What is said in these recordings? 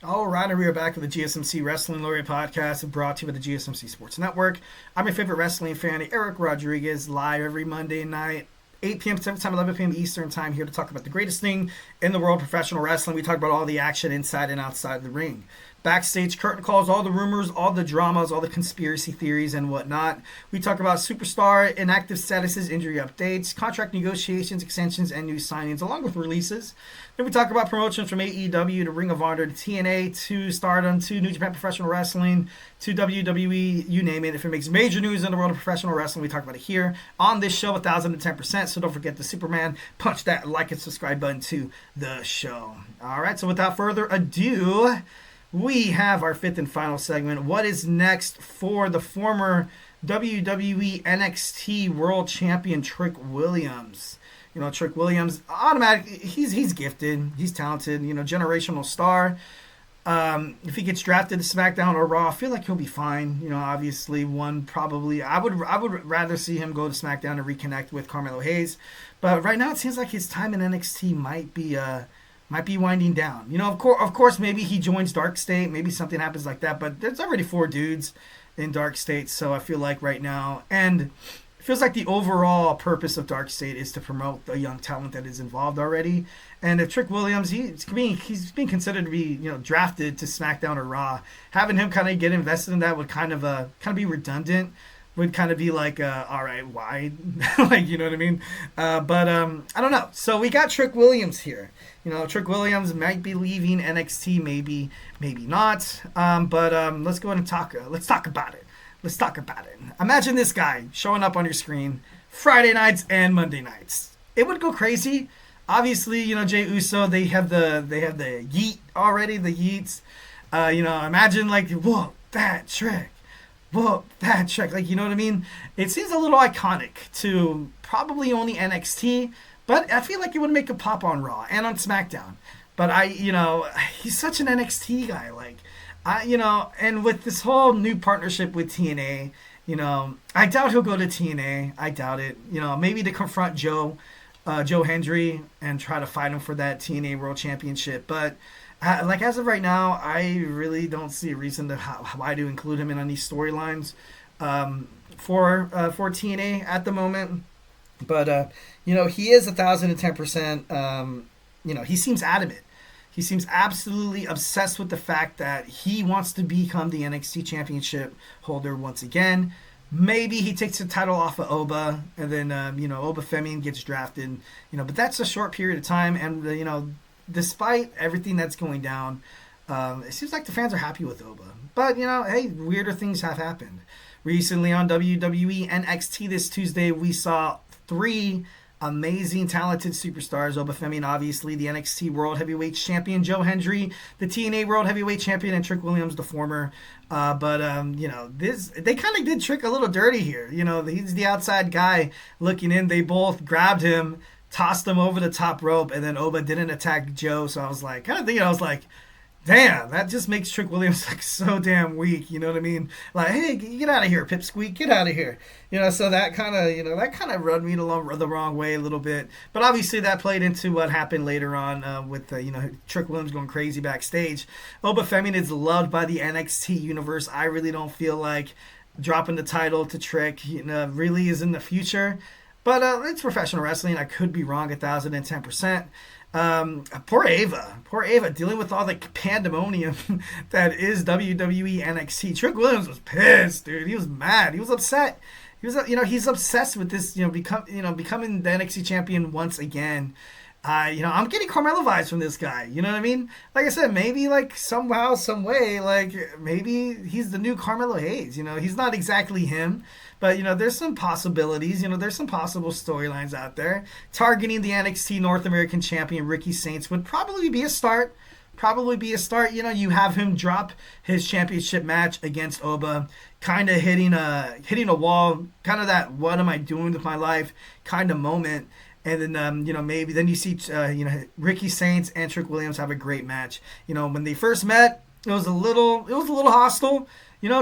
All right, and we are back with the GSMC Wrestling Laureate podcast brought to you by the GSMC Sports Network. I'm your favorite wrestling fan, Eric Rodriguez, live every Monday night, 8 p.m. Pacific time, 11 p.m. Eastern time, here to talk about the greatest thing in the world of professional wrestling. We talk about all the action inside and outside the ring. Backstage curtain calls, all the rumors, all the dramas, all the conspiracy theories and whatnot. We talk about superstar inactive statuses, injury updates, contract negotiations, extensions, and new signings, along with releases. Then we talk about promotions from AEW to Ring of Honor to TNA to Stardom to New Japan Professional Wrestling to WWE, you name it. If it makes major news in the world of professional wrestling, we talk about it here on this show, 1010%. So don't forget to Superman punch that like and subscribe button to the show. All right, so without further ado, we have our fifth and final segment. What is next for the former WWE NXT World Champion Trick Williams? You know, Trick Williams, automatically, he's gifted. He's talented, generational star. If he gets drafted to SmackDown or Raw, I feel like he'll be fine. Obviously, I would rather see him go to SmackDown and reconnect with Carmelo Hayes. But right now, it seems like his time in NXT might be winding down. Of course, maybe he joins Dark State. Maybe something happens like that. But there's already 4 dudes in Dark State. So I feel like right now, and it feels like the overall purpose of Dark State is to promote the young talent that is involved already. And if Trick Williams, he's being considered to be drafted to SmackDown or Raw, having him kind of get invested in that would kind of be redundant. Would kind of be like, all right, why? Like, you know what I mean? But I don't know. So we got Trick Williams here. Trick Williams might be leaving NXT, maybe not. But let's go ahead and talk. Let's talk about it. Imagine this guy showing up on your screen Friday nights and Monday nights. It would go crazy. Obviously, Jey Uso, they have the yeet already, the yeets. Imagine like, whoa, that Trick. Whoa, that Trick. Like, you know what I mean? It seems a little iconic to probably only NXT, but I feel like it would make a pop on Raw and on SmackDown. But he's such an NXT guy. Like, and with this whole new partnership with TNA, I doubt he'll go to TNA. I doubt it. Maybe to confront Joe Hendry and try to fight him for that TNA World Championship. But as of right now, I really don't see a reason why to include him in any storylines for TNA at the moment. But he is 1,010%. He seems adamant. He seems absolutely obsessed with the fact that he wants to become the NXT Championship holder once again. Maybe he takes the title off of Oba, and then Oba Femi gets drafted. But that's a short period of time, and despite everything that's going down, it seems like the fans are happy with Oba. But, hey, weirder things have happened. Recently on WWE NXT this Tuesday, we saw 3 amazing, talented superstars. Oba Femi, obviously, the NXT World Heavyweight Champion, Joe Hendry, the TNA World Heavyweight Champion, and Trick Williams, the former. But they kind of did Trick a little dirty here. He's the outside guy looking in. They both grabbed him, tossed him over the top rope, and then Oba didn't attack Joe. So I was like, damn, that just makes Trick Williams like so damn weak. You know what I mean? Like, hey, get out of here, Pipsqueak, get out of here. So that kind of rubbed me the wrong way a little bit. But obviously that played into what happened later on with Trick Williams going crazy backstage. Oba Femi is loved by the NXT universe. I really don't feel like dropping the title to Trick really is in the future. But it's professional wrestling. I could be wrong 1,010%. Poor Ava dealing with all the pandemonium that is WWE NXT. Trick Williams was pissed, dude. He was mad. He was upset. He's obsessed with this, becoming the NXT champion once again. I'm getting Carmelo vibes from this guy. You know what I mean? Like I said, maybe like somehow, some way, like maybe he's the new Carmelo Hayes. He's not exactly him, but there's some possibilities. There's some possible storylines out there. Targeting the NXT North American champion Ricky Saints would probably be a start. You have him drop his championship match against Oba, kind of hitting a wall, kind of that what am I doing with my life kind of moment. And then, maybe then you see, Ricky Saints and Trick Williams have a great match. When they first met, it was a little hostile.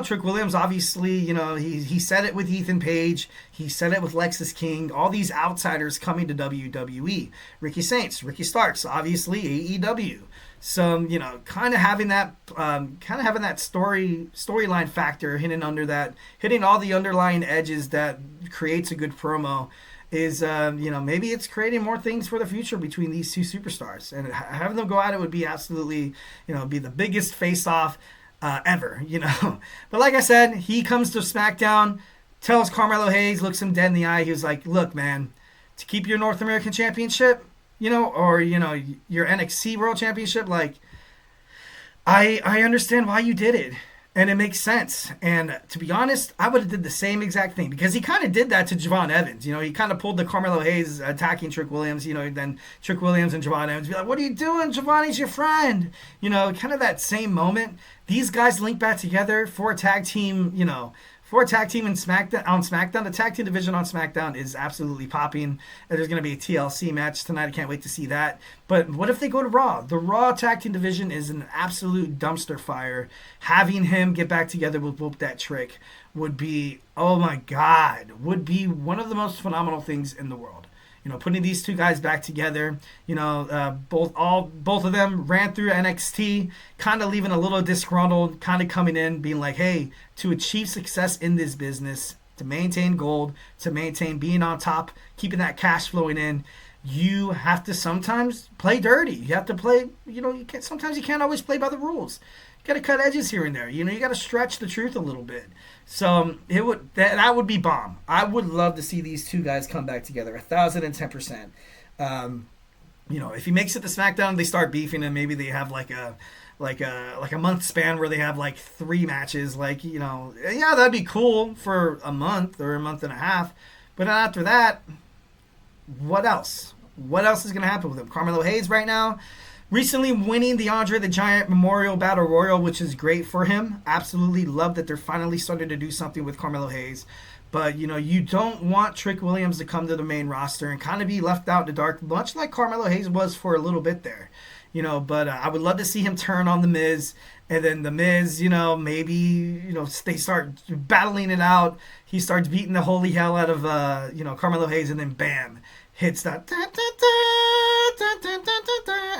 Trick Williams, obviously, he said it with Ethan Page. He said it with Lexis King. All these outsiders coming to WWE. Ricky Saints, Ricky Starks, obviously AEW. some, kind of having that storyline factor hitting all the underlying edges that creates a good promo is, maybe it's creating more things for the future between these two superstars, and having them go at it would be absolutely, be the biggest face off ever. But like I said, he comes to SmackDown, tells Carmelo Hayes, looks him dead in the eye. He was like, "Look, man, to keep your North American Championship, or your NXT World Championship, like, I understand why you did it, and it makes sense. And to be honest, I would have did the same exact thing, because he kind of did that to Javon Evans. He kind of pulled the Carmelo Hayes attacking Trick Williams. Then Trick Williams and Javon Evans be like, "What are you doing? Javon, your friend." Kind of that same moment. These guys link back together for a tag team. For a tag team in SmackDown, the tag team division on SmackDown is absolutely popping. There's going to be a TLC match tonight. I can't wait to see that. But what if they go to Raw? The Raw tag team division is an absolute dumpster fire. Having him get back together with Whoop That Trick would be, oh my God, would be one of the most phenomenal things in the world. Putting these two guys back together, both of them ran through NXT, kind of leaving a little disgruntled, kind of coming in, being like, hey, to achieve success in this business, to maintain gold, to maintain being on top, keeping that cash flowing in, you have to sometimes play dirty. You have to play, sometimes you can't always play by the rules. You got to cut edges here and there. You got to stretch the truth a little bit. So that would be bomb. I would love to see these two guys come back together, 1,010%. If he makes it to SmackDown, they start beefing, and maybe they have like a month span where they have like 3 matches. Yeah, that'd be cool for a month or a month and a half. But after that, what else? What else is going to happen with him? Carmelo Hayes right now, recently winning the Andre the Giant Memorial Battle Royal, which is great for him. Absolutely love that they're finally starting to do something with Carmelo Hayes. But, you don't want Trick Williams to come to the main roster and kind of be left out in the dark, much like Carmelo Hayes was for a little bit there. But I would love to see him turn on The Miz. And then The Miz, maybe, they start battling it out. He starts beating the holy hell out of, Carmelo Hayes, and then bam, hits that.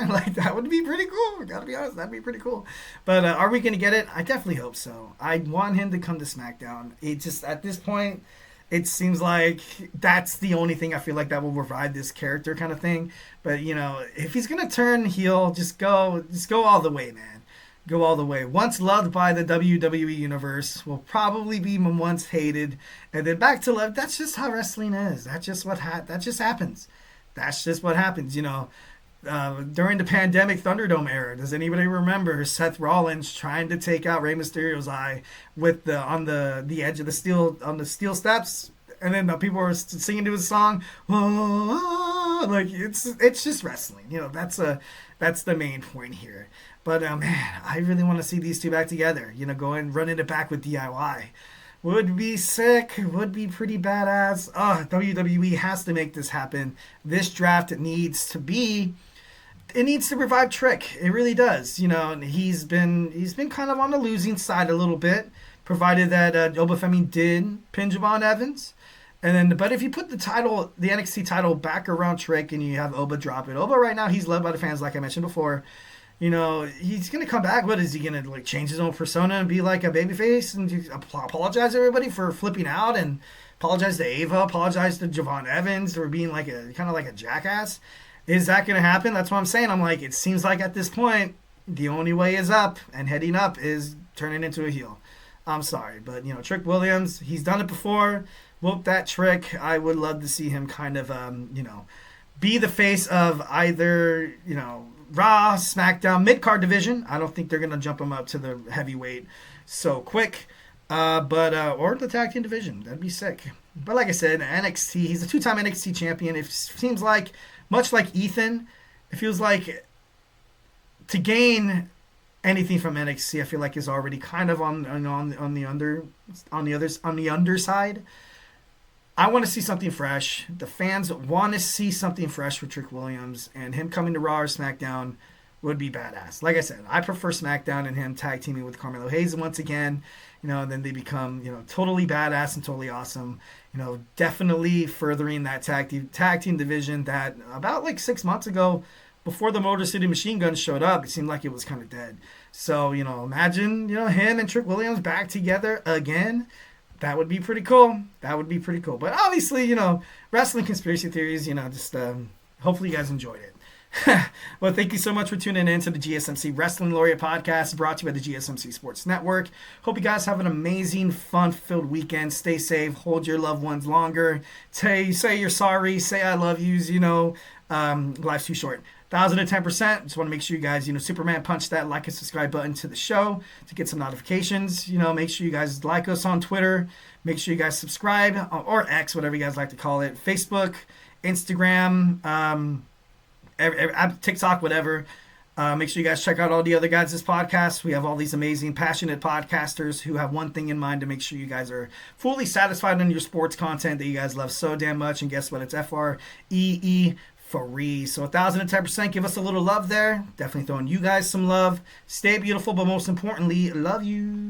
Like, that would be pretty cool. Gotta be honest, that'd be pretty cool. But are we gonna get it? I definitely hope so. I want him to come to SmackDown. It just, at this point, it seems like that's the only thing I feel like that will revive this character kind of thing. But if he's gonna turn heel, just go all the way, man. Go all the way. Once loved by the WWE universe, will probably be once hated, and then back to love. That's just how wrestling is. That's just that just happens. That's just what happens. During the pandemic Thunderdome era, does anybody remember Seth Rollins trying to take out Rey Mysterio's eye with on the edge of the steel steps, and then the people were singing to his song? Oh, like it's just wrestling. That's the main point here. But man, I really want to see these two back together. Going running it back with DIY. Would be sick. Would be pretty badass. WWE has to make this happen. This draft needs to revive Trick. It really does. He's been kind of on the losing side a little bit, provided that Oba Femi did pin Javon Evans. But if you put the NXT title back around Trick, and you have Oba drop it. Oba right now, he's loved by the fans, like I mentioned before. He's going to come back. What is he going to change his own persona and be like a babyface and apologize to everybody for flipping out, and apologize to Ava, apologize to Javon Evans for being like a jackass? Is that going to happen? That's what I'm saying. I'm like, it seems like at this point, the only way is up, and heading up is turning into a heel. I'm sorry, but Trick Williams, he's done it before. Whoop that Trick. I would love to see him kind of be the face of either Raw, SmackDown, mid-card division. I don't think they're going to jump him up to the heavyweight so quick. Or the tag team division. That'd be sick. But like I said, NXT, he's a 2-time NXT champion. It seems like, much like Ethan, it feels like to gain anything from NXT, I feel like is already kind of on the underside. I want to see something fresh. The fans want to see something fresh for Trick Williams, and him coming to Raw or SmackDown would be badass. Like I said, I prefer SmackDown and him tag teaming with Carmelo Hayes once again. And then they become, totally badass and totally awesome. Definitely furthering that tag team division that about 6 months ago before the Motor City Machine Guns showed up, it seemed like it was kind of dead. So, imagine, him and Trick Williams back together again. That would be pretty cool. That would be pretty cool. But obviously, wrestling conspiracy theories, just hopefully you guys enjoyed it. Well, thank you so much for tuning in to the GSMC Wrestling Laureate podcast brought to you by the GSMC Sports Network. Hope you guys have an amazing, fun-filled weekend. Stay safe. Hold your loved ones longer. Say you're sorry. Say I love yous. Life's too short. 1,010%. Just want to make sure you guys, Superman punch that like and subscribe button to the show to get some notifications. Make sure you guys like us on Twitter. Make sure you guys subscribe, or X, whatever you guys like to call it. Facebook, Instagram, TikTok, whatever. Make sure you guys check out all the other guys' podcasts. We have all these amazing, passionate podcasters who have one thing in mind to make sure you guys are fully satisfied in your sports content that you guys love so damn much. And guess what? It's FREE free. So 1,010%. Give us a little love there. Definitely throwing you guys some love. Stay beautiful, but most importantly, love you.